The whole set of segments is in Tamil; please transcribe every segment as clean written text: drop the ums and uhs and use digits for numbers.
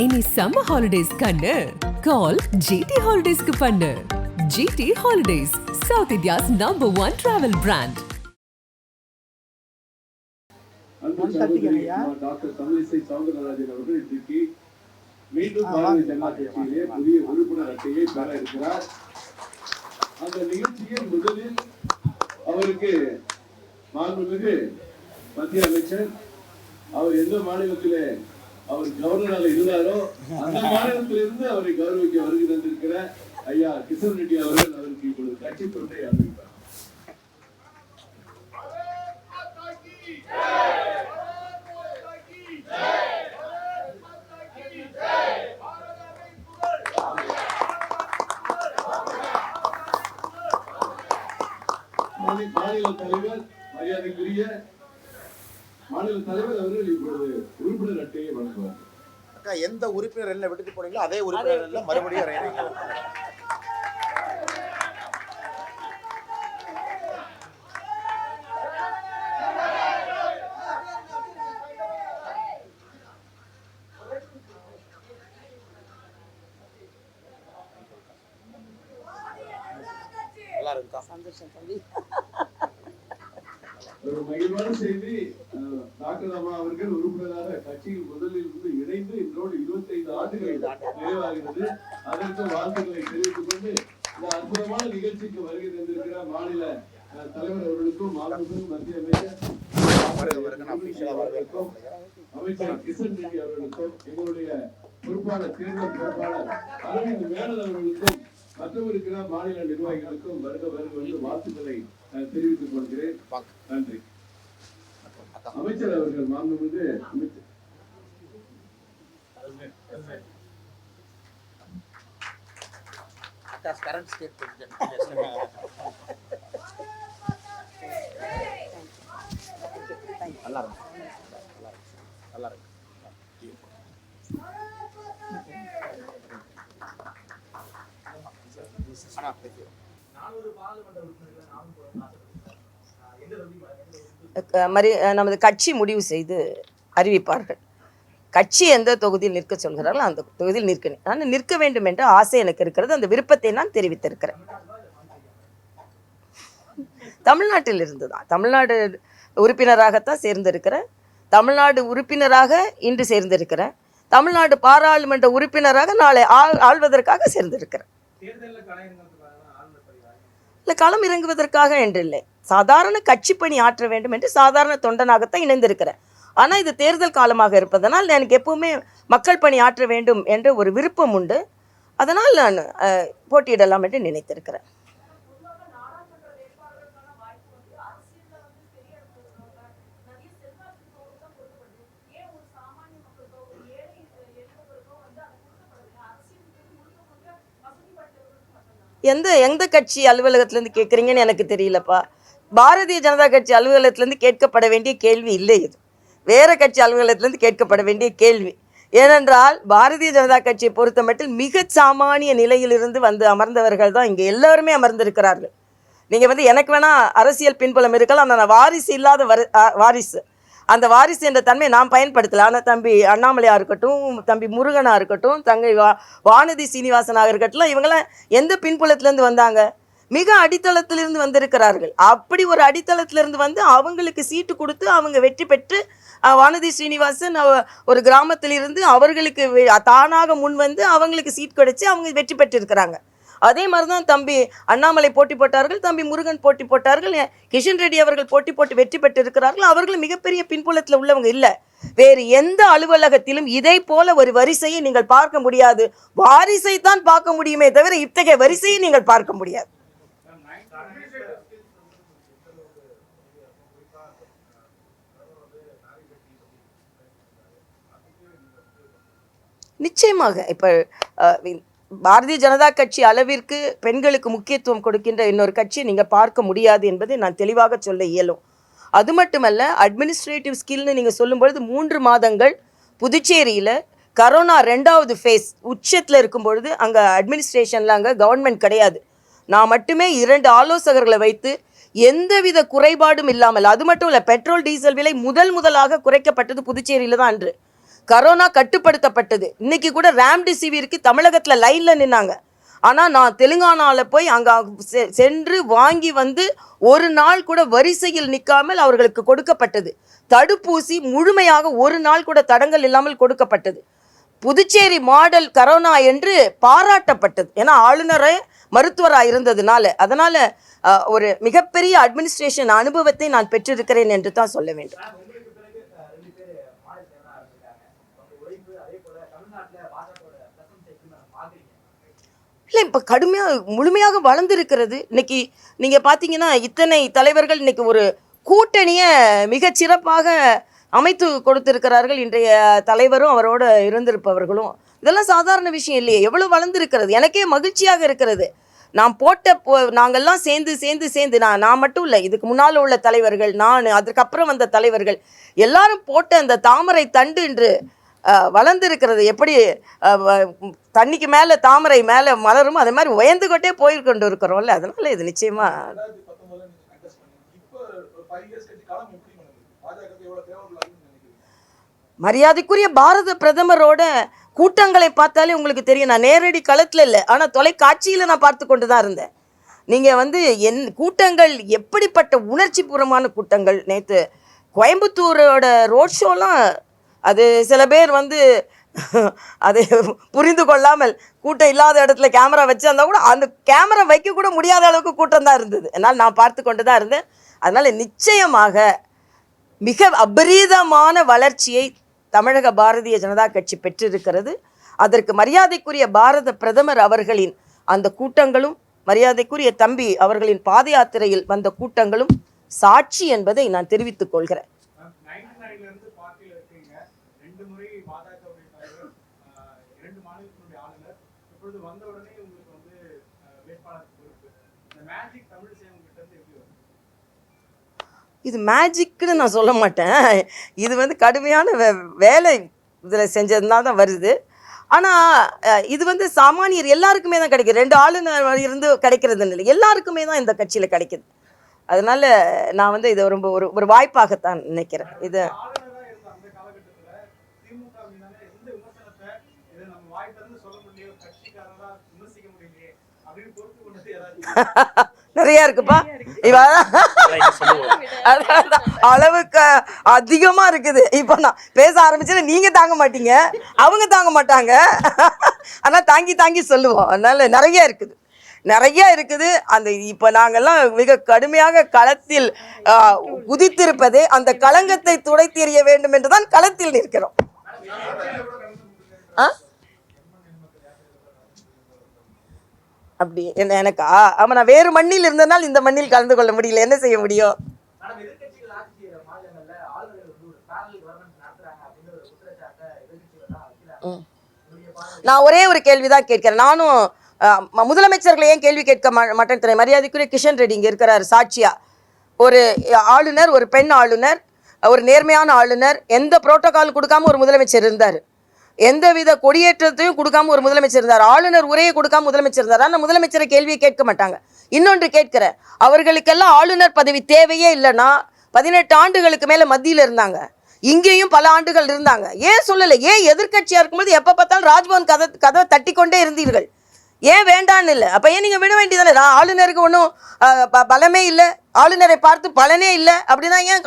இனி summer holidays கண்ணு call GT Holidays க்கு பண்ணு. GT Holidays, South India's #1 travel brand. Doctor Tamilisai Soundararajan அவர்கள் இன்றைக்கு மீண்டும் பாரதிய ஜனதா கட்சியிலே புதிய உறுப்பினர் அட்டையை பெற இருக்கிறார். அந்த நிகழ்ச்சியில் முதலில் அவருக்கு மாண்புமிகு மத்திய அமைச்சர் அவர் எந்த மாநிலத்திலே அவர் கவர்னராக இருந்தாரோ அந்த மாநிலத்திலிருந்து அவரை கௌரவிக்க வருகை தந்திருக்கிற ஐயா கிஷன் ரெட்டி அவர்கள் அவருக்கு இப்பொழுது கட்சி தொண்டை அறிவிப்பார். மாநில தலைவர் மரியாதைக்குரிய மாநில தலைவர் அவர்கள் இப்பொழுது உறுப்பினர் அட்டையை வழங்குவார். அக்கா எந்த உறுப்பினர் எல்லாம் விட்டுட்டு போனீங்களோ அதே உறுப்பினர் எல்லாம் மறுபடியும் நல்லா இருக்கா? சந்தோஷம் தம்பி. ஒரு மகிழ்வான செய்தி, டாக்டர் அம்மா அவர்கள் உறுப்பினராக கட்சியில் முதலில் இருந்து இணைந்து இன்றோடு 25 ஆண்டுகள் நிறைவாகிறது. அதற்கு வாழ்த்துக்களை தெரிவித்துக் கொண்டு இந்த அற்புதமான நிகழ்ச்சிக்கு வருகை தந்திருக்கிற மாநில தலைவர் அவர்களுக்கும் மாண்புமிகு மத்திய அமைச்சர் கிஷன் ரெட்டி அவர்களுக்கும் எங்களுடைய பொறுப்பான தேர்தல் பொறுப்பாளர் அரவிந்த் மேனன் அவர்களுக்கும் மற்றவருக்கிற மாநில நிர்வாகிகளுக்கும் வருக வருக என்று வாழ்த்துக்களை தெரிவித்துக் கொள்கிறேன். நன்றி. அமைச்சர் அவர்கள் மாண்புமிகு அமைச்சர் கரண்ட் ஸ்டேட் பிரசிடென்ட் நல்லா இருக்கு, நல்லா இருக்கு. நமது கட்சி முடிவு செய்து அறிவிப்பார்கள். கட்சி எந்த தொகுதியில் நிற்க சொல்கிறார்களோ அந்த தொகுதியில் நான் நிற்க வேண்டும் என்ற ஆசை எனக்கு இருக்கிறது. அந்த விருப்பத்தை நான் தெரிவித்திருக்கிறேன். தமிழ்நாட்டில் இருந்து தான், தமிழ்நாடு உறுப்பினராகத்தான் சேர்ந்திருக்கிறேன். தமிழ்நாடு உறுப்பினராக இன்று சேர்ந்திருக்கிறேன். தமிழ்நாடு பாராளுமன்ற உறுப்பினராக நாளை ஆள்வதற்காக சேர்ந்திருக்கிறேன். இல்லை, களம் இறங்குவதற்காக என்றில்லை, சாதாரண கட்சி பணி ஆற்ற வேண்டும் என்று சாதாரண தொண்டனாகத்தான் இணைந்திருக்கிறேன். ஆனால் இது தேர்தல் காலமாக இருப்பதனால் எனக்கு எப்பவுமே மக்கள் பணி ஆற்ற வேண்டும் என்ற ஒரு விருப்பம் உண்டு. அதனால் நான் போட்டியிடலாம் என்று நினைத்திருக்கிறேன். எந்த கட்சி அலுவலகத்திலேருந்து கேட்குறீங்கன்னு எனக்கு தெரியலப்பா. பாரதிய ஜனதா கட்சி அலுவலகத்திலேருந்து கேட்கப்பட வேண்டிய கேள்வி இல்லை. இது வேறு கட்சி அலுவலகத்திலேருந்து கேட்கப்பட வேண்டிய கேள்வி. ஏனென்றால் பாரதிய ஜனதா கட்சியை பொறுத்த மட்டும் மிக சாமானிய நிலையிலிருந்து வந்து அமர்ந்தவர்கள் தான் இங்கே எல்லோருமே அமர்ந்திருக்கிறார்கள். நீங்கள் எனக்கு வேணால் அரசியல் பின்புலம் இருக்கலாம், ஆனால் நான் வாரிசு இல்லாத வாரிசு. அந்த வாரிசு என்ற தன்மை நான் பயன்படுத்தலை. ஆனால் தம்பி அண்ணாமலையாக இருக்கட்டும், தம்பி முருகனாக இருக்கட்டும், தங்கை வானதி சீனிவாசனாக இருக்கட்டும், இவங்களாம் எந்த பின்புலத்திலேருந்து வந்தாங்க? மிக அடித்தளத்திலிருந்து வந்திருக்கிறார்கள். அப்படி ஒரு அடித்தளத்திலிருந்து வந்து அவங்களுக்கு சீட்டு கொடுத்து அவங்க வெற்றி பெற்று, வானதி ஸ்ரீனிவாசன் ஒரு கிராமத்திலிருந்து அவர்களுக்கு தானாக முன் வந்து அவங்களுக்கு சீட் கிடைச்சி அவங்க வெற்றி பெற்றிருக்கிறாங்க. அதே மாதிரி தான் தம்பி அண்ணாமலை போட்டி போட்டார்கள், தம்பி முருகன் போட்டி போட்டார்கள், கிஷன் ரெட்டி அவர்கள் போட்டி போட்டு வெற்றி பெற்றிருக்கிறார்கள். அவர்கள் மிகப்பெரிய பின்புலத்தில் உள்ளவங்க இல்லை. வேறு எந்த அலுவலகத்திலும் இதை போல ஒரு வரிசையை நீங்கள் பார்க்க முடியாது. வாரிசை தான் பார்க்க முடியுமே தவிர இத்தகைய வரிசையை நீங்கள் பார்க்க முடியாது. நிச்சயமாக இப்போ பாரதிய ஜனதா கட்சி அளவிற்கு பெண்களுக்கு முக்கியத்துவம் கொடுக்கின்ற இன்னொரு கட்சியை நீங்கள் பார்க்க முடியாது என்பதை நான் தெளிவாக சொல்ல இயலும். அது மட்டுமல்ல, அட்மினிஸ்ட்ரேட்டிவ் ஸ்கில்னு நீங்கள் சொல்லும்பொழுது 3 மாதங்கள் புதுச்சேரியில் கரோனா 2வது ஃபேஸ் உச்சத்தில் இருக்கும் பொழுது அங்கே அட்மினிஸ்ட்ரேஷனில் அங்கே கவர்மெண்ட் கிடையாது. நான் மட்டுமே 2 ஆலோசகர்களை வைத்து எந்தவித குறைபாடும் இல்லாமல், அது மட்டும் இல்லை, பெட்ரோல் டீசல் விலை முதலாக குறைக்கப்பட்டது புதுச்சேரியில் தான் அன்று. கரோனா கட்டுப்படுத்தப்பட்டது. இன்னைக்கு கூட ராம்டெசிவிருக்கு தமிழகத்தில் லைனில் நின்னாங்க. ஆனால் நான் தெலுங்கானாவில் போய் அங்கே சென்று வாங்கி வந்து ஒரு நாள் கூட வரிசையில் நிற்காமல் அவர்களுக்கு கொடுக்கப்பட்டது. தடுப்பூசி முழுமையாக ஒரு நாள் கூட தடங்கல் இல்லாமல் கொடுக்கப்பட்டது. புதுச்சேரி மாடல் கரோனா என்று பாராட்டப்பட்டது. ஏன்னா ஆளுநரே மருத்துவராக இருந்ததுனால. அதனால் ஒரு மிகப்பெரிய அட்மினிஸ்ட்ரேஷன் அனுபவத்தை நான் பெற்றிருக்கிறேன் என்று தான் சொல்ல வேண்டும். இல்லை, இப்போ கடுமையாக முழுமையாக வளர்ந்துருக்கிறது. இன்னைக்கு நீங்கள் பார்த்தீங்கன்னா இத்தனை தலைவர்கள் இன்னைக்கு ஒரு கூட்டணியை மிகச்சிறப்பாக அமைத்து கொடுத்திருக்கிறார்கள். இன்றைய தலைவரும் அவரோடு இருந்திருப்பவர்களும். இதெல்லாம் சாதாரண விஷயம் இல்லையே, எவ்வளோ வளர்ந்துருக்கிறது. எனக்கே மகிழ்ச்சியாக இருக்கிறது. நான் நாங்கள்லாம் சேர்ந்து நான் மட்டும் இல்லை, இதுக்கு முன்னால் உள்ள தலைவர்கள், நான் அதுக்கப்புறம் வந்த தலைவர்கள் எல்லாரும் போட்ட அந்த தாமரை தண்டு இன்று வளர்ந்துருக்கிறது. எப்படி தண்ணிக்கு மேலே தாமரை மேலே மலரும் அதே மாதிரி உயர்ந்துகிட்டே போய்கொண்டு இருக்கிறோம்ல. அதனால இது நிச்சயமாக மரியாதைக்குரிய பாரத பிரதமரோட கூட்டங்களை பார்த்தாலே உங்களுக்கு தெரியும். நான் நேரடி களத்தில் இல்லை, ஆனால் தொலைக்காட்சியில் நான் பார்த்து கொண்டு தான் இருந்தேன். நீங்கள் கூட்டங்கள் எப்படிப்பட்ட உணர்ச்சி பூர்வமான கூட்டங்கள். நேற்று கோயம்புத்தூரோட ரோட் ஷோலாம் அது சில பேர் அதை புரிந்து கொள்ளாமல் கூட்டம் இல்லாத இடத்துல கேமரா வச்சுருந்தா கூட அந்த கேமரா வைக்க கூட முடியாத அளவுக்கு கூட்டம் தான் இருந்தது. அதனால் நான் பார்த்து கொண்டு தான் இருந்தேன். அதனால் நிச்சயமாக மிக அபரீதமான வளர்ச்சியை தமிழக பாரதிய ஜனதா கட்சி பெற்றிருக்கிறது. அதற்கு மரியாதைக்குரிய பாரத பிரதமர் அவர்களின் அந்த கூட்டங்களும், மரியாதைக்குரிய தம்பி அவர்களின் பாத யாத்திரையில் வந்த கூட்டங்களும் சாட்சி என்பதை நான் தெரிவித்துக் கொள்கிறேன். இது மேஜிக்னு நான் சொல்ல மாட்டேன். இது கடுமையான வேலை இதில் செஞ்சதுனால தான் வருது. ஆனால் இது சாமானியர் எல்லாருக்குமே தான் கிடைக்குது. 2 ஆளுநர் இருந்து கிடைக்கிறது இல்லை, எல்லாருக்குமே தான் இந்த கட்சியில் கிடைக்குது. அதனால் நான் இதை ரொம்ப ஒரு வாய்ப்பாகத்தான் நினைக்கிறேன். இது நிறைய இருக்குப்பா. அளவுக்கு அதிகமா இருக்குது. இப்ப நான் பேச ஆரம்பிச்சேன்னா நீங்க தாங்க மாட்டீங்க, அவங்க தாங்க மாட்டாங்க. ஆனா தாங்கி சொல்லுவோம். அதனால நிறைய இருக்குது. அந்த இப்ப நாங்கெல்லாம் மிக கடுமையாக களத்தில் குதித்திருப்பதே அந்த களங்கத்தை துடைத்து எறிய வேண்டும் என்றுதான் களத்தில் நிற்கிறோம். அப்படி எனக்கா? ஆமாம், நான் வேறு மண்ணில் இருந்தனால் இந்த மண்ணில் கலந்து கொள்ள முடியல, என்ன செய்ய முடியும்? நான் ஒரே ஒரு கேள்விதான் கேட்கிறேன். நானும் முதலமைச்சர்களை ஏன் கேள்வி கேட்க மாட்டேன். மரியாதைக்குரிய கிஷன் ரெட்டி இங்கே இருக்கிறார் சாட்சியா. ஒரு ஆளுநர், ஒரு பெண் ஆளுநர், ஒரு நேர்மையான ஆளுநர், எந்த புரோட்டோகால் கொடுக்காம ஒரு முதலமைச்சர் இருந்தார், எந்தவித கொடியேற்றத்தையும் கொடுக்காம ஒரு முதலமைச்சர் இருந்தார், ஆளுநர் உரையை கொடுக்காம முதலமைச்சர் இருந்தார். ஆனால் முதலமைச்சரை கேள்வியை கேட்க மாட்டாங்க. இன்னொன்று கேட்கிறேன், அவர்களுக்கெல்லாம் ஆளுநர் பதவி தேவையே இல்லைன்னா 18 ஆண்டுகளுக்கு மேலே மத்தியில் இருந்தாங்க, இங்கேயும் பல ஆண்டுகள் இருந்தாங்க. ஏன் சொல்லலை? ஏன் எதிர்கட்சியாக இருக்கும்போது எப்போ பார்த்தாலும் ராஜ்பவன் கதவை தட்டி கொண்டே இருந்தீர்கள்? ஏன் வேண்டான்னு இல்லை? அப்போ ஏன் நீங்கள் விட வேண்டியதானே? ஆளுநருக்கு ஒன்றும் பலமே இல்லை, ஆளுநரை பார்த்து பலனே இல்லை அப்படின்னா ஏன்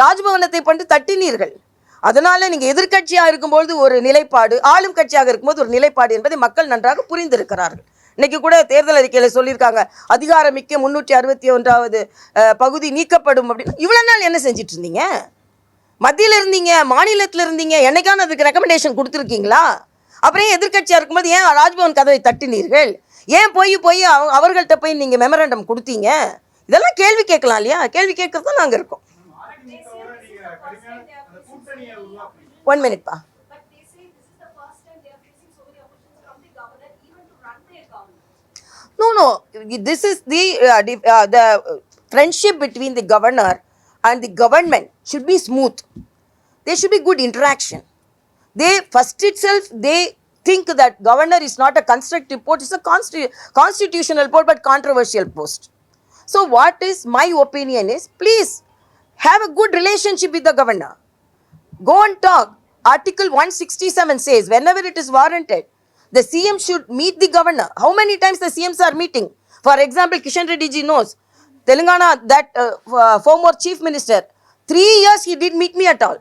ராஜ்பவனத்தை பண்ணி தட்டினீர்கள்? அதனால நீங்கள் எதிர்கட்சியாக இருக்கும்போது ஒரு நிலைப்பாடு, ஆளும் கட்சியாக இருக்கும்போது ஒரு நிலைப்பாடு என்பதை மக்கள் நன்றாக புரிந்திருக்கிறார்கள். இன்னைக்கு கூட தேர்தல் அறிக்கையில் சொல்லியிருக்காங்க, அதிகாரமிக்க 361வது பகுதி நீக்கப்படும் அப்படின்னு. இவ்வளோ நாள் என்ன செஞ்சிட்டு இருந்தீங்க? மத்தியில் இருந்தீங்க, மாநிலத்தில் இருந்தீங்க, என்னைக்கான அதுக்கு ரெக்கமெண்டேஷன் கொடுத்துருக்கீங்களா? அப்புறம் ஏன் எதிர்கட்சியாக இருக்கும்போது ஏன் ராஜ்பவன் கதவை தட்டினீர்கள்? ஏன் போய் அவர்கள்ட்ட போய் நீங்கள் மெமரண்டம் கொடுத்தீங்க? இதெல்லாம் கேள்வி கேட்கலாம் இல்லையா? கேள்வி கேட்கறது தான் நாங்கள் இருக்கோம். 1 minute பா. No, this is the friendship between the governor and the government should be smooth. There should be good interaction. They think that governor is not a constructive post, it's a constitutional post but controversial post. So what is my opinion is, please have a good relationship with the governor. Go and talk. Article 167 says, whenever it is warranted, the CM should meet the governor. How many times the CMs are meeting? For example, Kishan Reddy ji knows, Telangana, that former chief minister, 3 years he didn't meet me at all.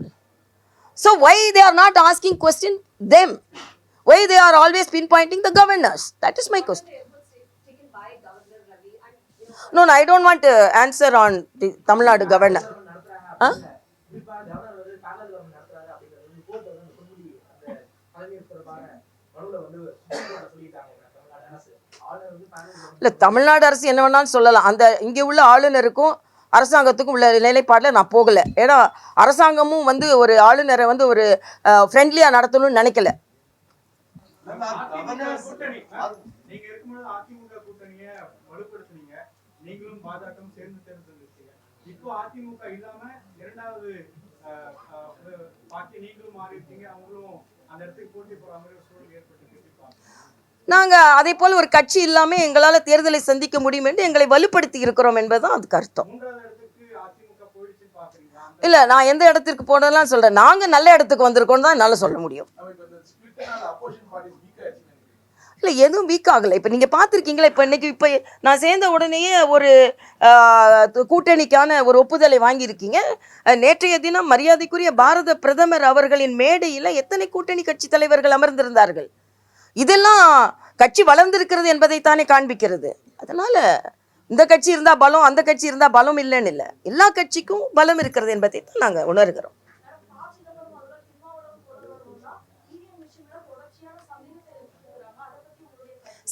So why they are not asking question them? Why they are always pinpointing the governors? That is my question. No, I don't want to answer on the Tamil Nadu governor. Huh? இல்லை, தமிழ்நாடு அரசு என்ன வேணாலும் சொல்லலாம். அந்த இங்கே உள்ள ஆளுநருக்கும் அரசாங்கத்துக்கும் உள்ள நிலைப்பாடில் நான் போகலை. ஏன்னா அரசாங்கமும் வந்து ஒரு ஆளுநரை வந்து ஒரு ஃப்ரெண்ட்லியாக நடத்தணும்னு நினைக்கல. நாங்கள் அதே போல் ஒரு கட்சி இல்லாமல் எங்களால் தேர்தலை சந்திக்க முடியும் என்று எங்களை வலுப்படுத்தி இருக்கிறோம் என்பதுதான் அதுக்கு அர்த்தம். இல்லை, நான் எந்த இடத்திற்கு போனதெல்லாம் சொல்கிறேன். நாங்கள் நல்ல இடத்துக்கு வந்திருக்கோம் தான் என்னால் சொல்ல முடியும். இல்லை, எதுவும் வீக் ஆகலை. இப்போ நீங்கள் பார்த்துருக்கீங்களா, இப்போ நான் சேர்ந்த உடனேயே ஒரு கூட்டணிக்கான ஒரு ஒப்புதலை வாங்கியிருக்கீங்க. நேற்றைய தினம் மரியாதைக்குரிய பாரத பிரதமர் அவர்களின் மேடையில் எத்தனை கூட்டணி கட்சி தலைவர்கள் அமர்ந்திருந்தார்கள். இதெல்லாம் கட்சி வளர்ந்திருக்கிறது என்பதைத்தானே காண்பிக்கிறது. அதனால இந்த கட்சி இருந்தால் பலம், அந்த கட்சி இருந்தால் பலம் இல்லைன்னு இல்லை, எல்லா கட்சிக்கும் பலம் இருக்கிறது என்பதை தான் நாங்கள் உணர்கிறோம்.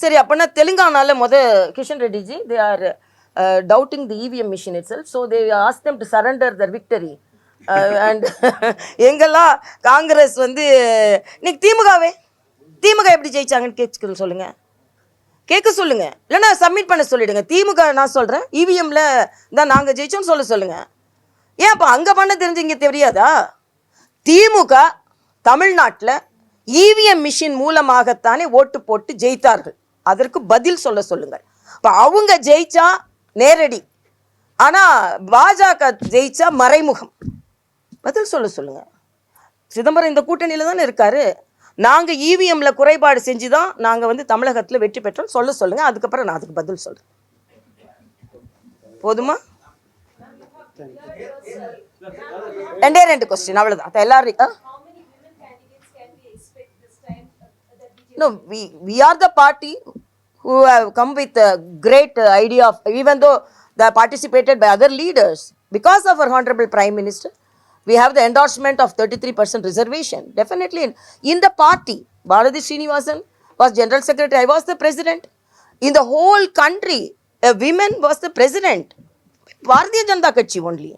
சரி, அப்படின்னா தெலுங்கானால Kishan ரெட்டிஜி they are doubting the EVM machine itself, so they asked them to surrender their victory. And எங்கெல்லாம் காங்கிரஸ் வந்து இன்னைக்கு திமுக எப்படி ஜெயிச்சாங்கன்னு கேட்க சொல்லுங்க, இல்லைன்னா சப்மிட் பண்ண சொல்லிடுங்க. திமுக நான் சொல்கிறேன், இவிஎம்ல தான் நாங்கள் ஜெயிச்சோன்னு சொல்லுங்க. ஏன் அப்போ அங்கே பண்ண தெரிஞ்சு இங்கே தெரியாதா? திமுக தமிழ்நாட்டில் இவிஎம் மிஷின் மூலமாகத்தானே ஓட்டு போட்டு ஜெயித்தார்கள். அதற்கு பதில் சொல்லுங்கள். இப்போ அவங்க ஜெயிச்சா நேரடி, ஆனால் பாஜக ஜெயிச்சா மறைமுகம். பதில் சொல்லுங்க. சிதம்பரம் இந்த கூட்டணியில் தானே இருக்காரு. நாங்கள் இவிஎம்ல குறைபாடு செஞ்சு தான் நாங்கள் வந்து தமிழகத்தில் வெற்றி பெற்றோம் சொல்லுங்க. அதுக்கப்புறம் நான் அதுக்கு பதில் சொல்கிறேன். போதுமா? 2 கொஸ்டின் அவ்வளோதான். எல்லாரும் no, we are the party who have come with a great idea of, even though they are participated by other leaders, because of our honorable Prime Minister, we have the endorsement of 33% reservation. Definitely in the party, Bharati Srinivasan was General Secretary, I was the President. In the whole country, a woman was the President. Bharatiya Janata Kachchi only.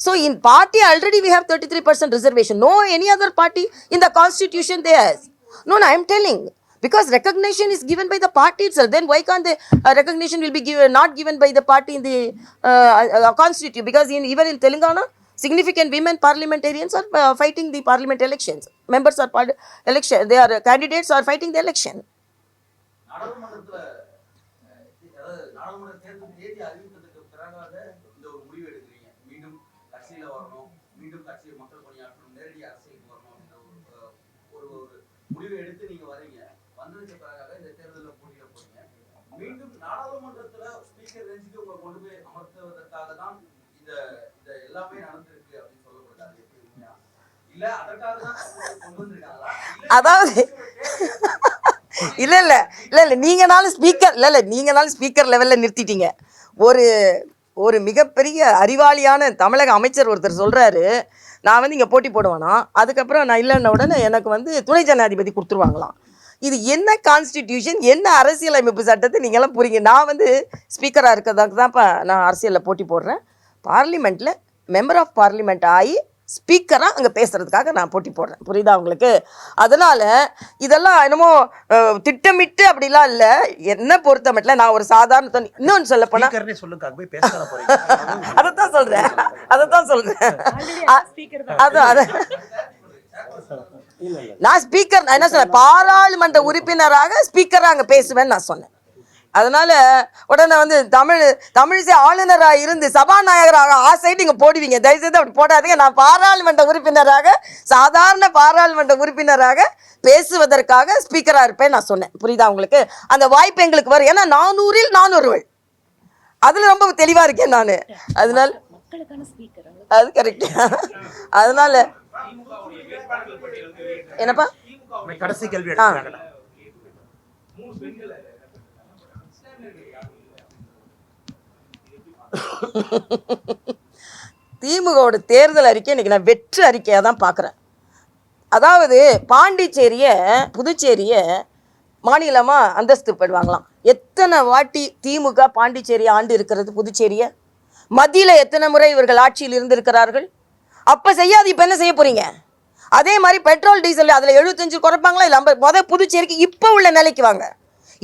So in party already we have 33% reservation. No any other party in the constitution there has. No, I am telling, because recognition is given by the party itself. Then why can't the recognition will be not given by the party in the constitution? Because even in Telangana, significant women parliamentarians are fighting the parliament elections. Members are election. They are candidates are fighting the election. அதாவது இல்ல நீங்கனாலும் ஸ்பீக்கர் லெவல்ல நிறுத்திட்டீங்க. ஒரு மிகப்பெரிய அறிவாளியான தமிழக அமைச்சர் ஒருத்தர் சொல்றாரு, நான் வந்து இங்கே போட்டி போடுவேனா, அதுக்கப்புறம் நான் இல்லைன்ன உடனே எனக்கு வந்து துணை ஜனாதிபதி கொடுத்துருவாங்களாம். இது என்ன கான்ஸ்டிடியூஷன், என்ன அரசியலமைப்பு சட்டத்தை நீங்களாம் புரியுங்க. நான் வந்து ஸ்பீக்கராக இருக்கிறதாக்கு தான் இப்போ நான் அரசியலில் போட்டி போடுறேன். பார்லிமெண்ட்டில் மெம்பர் ஆஃப் பார்லிமெண்ட் ஆகி ஸ்பீக்கராக அங்கே பேசுகிறதுக்காக நான் போட்டி போடுறேன். புரியுதா உங்களுக்கு? அதனால் இதெல்லாம் என்னமோ திட்டமிட்டு அப்படிலாம் இல்லை. என்ன பொறுத்த மட்டும் நான் ஒரு சாதாரண இன்னொன்று சொல்ல போனால் அதைத்தான் சொல்கிறேன். அதான் நான் ஸ்பீக்கர், நான் என்ன சொன்னேன், பாராளுமன்ற உறுப்பினராக ஸ்பீக்கராக அங்கே பேசுவேன்னு நான் சொன்னேன். அதனால உடனே வந்து தமிழிசை ஆளுநராக இருந்து சபாநாயகராக ஆசைட்டு இங்கே போடுவீங்க. தயவுசெய்து அப்படி போடாதீங்க. நான் பாராளுமன்ற உறுப்பினராக, சாதாரண பாராளுமன்ற உறுப்பினராக பேசுவதற்காக ஸ்பீக்கராக இருப்பேன் நான் சொன்னேன். புரியுதா உங்களுக்கு? அந்த வாய்ப்பு எங்களுக்கு வரும். ஏன்னா 400-இல் 400 அதில் ரொம்ப தெளிவாக இருக்கேன் நான். அதனால அது கரெக்ட். அதனால என்னப்பா கடைசி கேள்வி திமுகவோட தேர்தல் அறிக்கை இன்னைக்கு நான் வெற்று அறிக்கையாக தான் பார்க்குறேன். அதாவது பாண்டிச்சேரியை, புதுச்சேரியை மாநிலமாக அந்தஸ்து பெறுவாங்களாம். எத்தனை வாட்டி திமுக பாண்டிச்சேரியை ஆண்டு இருக்கிறது? புதுச்சேரியை மத்தியில் எத்தனை முறை இவர்கள் ஆட்சியில் இருந்திருக்கிறார்கள்? அப்போ செய்யாது, இப்போ என்ன செய்ய போகிறீங்க? அதே மாதிரி பெட்ரோல் டீசல் அதில் 75 குறைப்பாங்களா இல்லை 50? புதுச்சேரிக்கு இப்போ உள்ள நிலைக்கு வாங்க.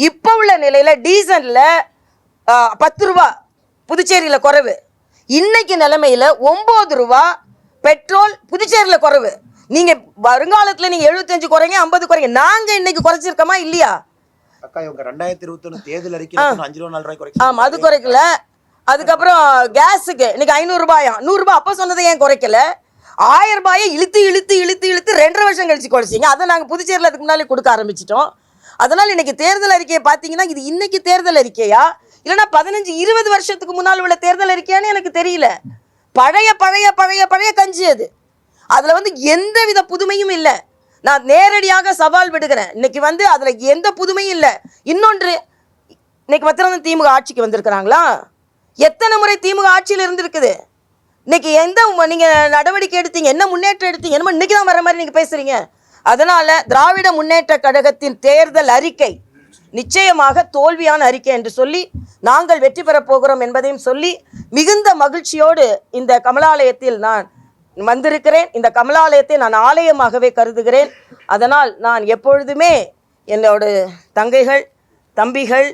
இப்போ உள்ள நிலையில் டீசலில் 10 ரூபா புதுச்சேரியில் குறைவு. இன்னைக்கு நிலைமையில் 9 ரூபா பெட்ரோல் புதுச்சேரியில் குறைவு. நீங்கள் வருங்காலத்தில் நீங்கள் 75 குறைங்க, 50 குறைங்க. நாங்கள் இன்னைக்கு குறைச்சிருக்கோமா இல்லையா? அக்கா இவங்க 2021 தேர்தல் அறிக்கை 5 ரூபா 4 ரூபாய் குறைக்க. ஆமாம், அது குறைக்கல. அதுக்கப்புறம் கேஸுக்கு இன்னைக்கு 500 ரூபாயா, 100 ரூபாய் அப்போ சொன்னதை ஏன் குறைக்கல? 1000 ரூபாயை இழுத்து 2.5 வருஷம் கழிச்சு குறைச்சிங்க. அதை நாங்கள் புதுச்சேரியில் அதுக்கு முன்னாலே கொடுக்க ஆரம்பிச்சிட்டோம். அதனால் இன்னைக்கு தேர்தல் அறிக்கையை பார்த்தீங்கன்னா இது இன்னைக்கு தேர்தல் அறிக்கையா இல்லைன்னா 15-20 வருஷத்துக்கு முன்னால் உள்ள தேர்தல் அறிக்கையான்னு எனக்கு தெரியல. பழைய பழைய பழைய பழைய கஞ்சி அது. அதில் வந்து எந்த வித புதுமையும் இல்லை. நான் நேரடியாக சவால் விடுகிறேன். இன்னைக்கு வந்து அதில் எந்த புதுமையும் இல்லை. இன்னொன்று, இன்னைக்கு மாத்திரம் திமுக ஆட்சிக்கு வந்திருக்கிறாங்களா? எத்தனை முறை திமுக ஆட்சியில் இருந்திருக்குது? இன்னைக்கு எந்த நீங்கள் நடவடிக்கை எடுத்தீங்க? என்ன முன்னேற்றம் எடுத்தீங்க? என்னமோ இன்னைக்கு தான் வர மாதிரி நீங்கள் பேசுகிறீங்க. அதனால் திராவிட முன்னேற்ற கழகத்தின் தேர்தல் அறிக்கை நிச்சயமாக தோல்வியான அறிக்கை என்று சொல்லி நாங்கள் வெற்றி பெறப் போகிறோம் என்பதையும் சொல்லி மிகுந்த மகிழ்ச்சியோடு இந்த கமலாலயத்தில் நான் வந்திருக்கிறேன். இந்த கமலாலயத்தை நான் ஆலயமாகவே கருதுகிறேன். அதனால் நான் எப்பொழுதுமே என்னோட தங்கைகள், தம்பிகள்,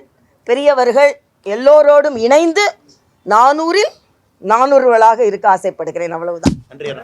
பெரியவர்கள் எல்லோரோடும் இணைந்து 400-இல் 400 இருக்க ஆசைப்படுகிறேன். அவ்வளவுதான். நன்றி.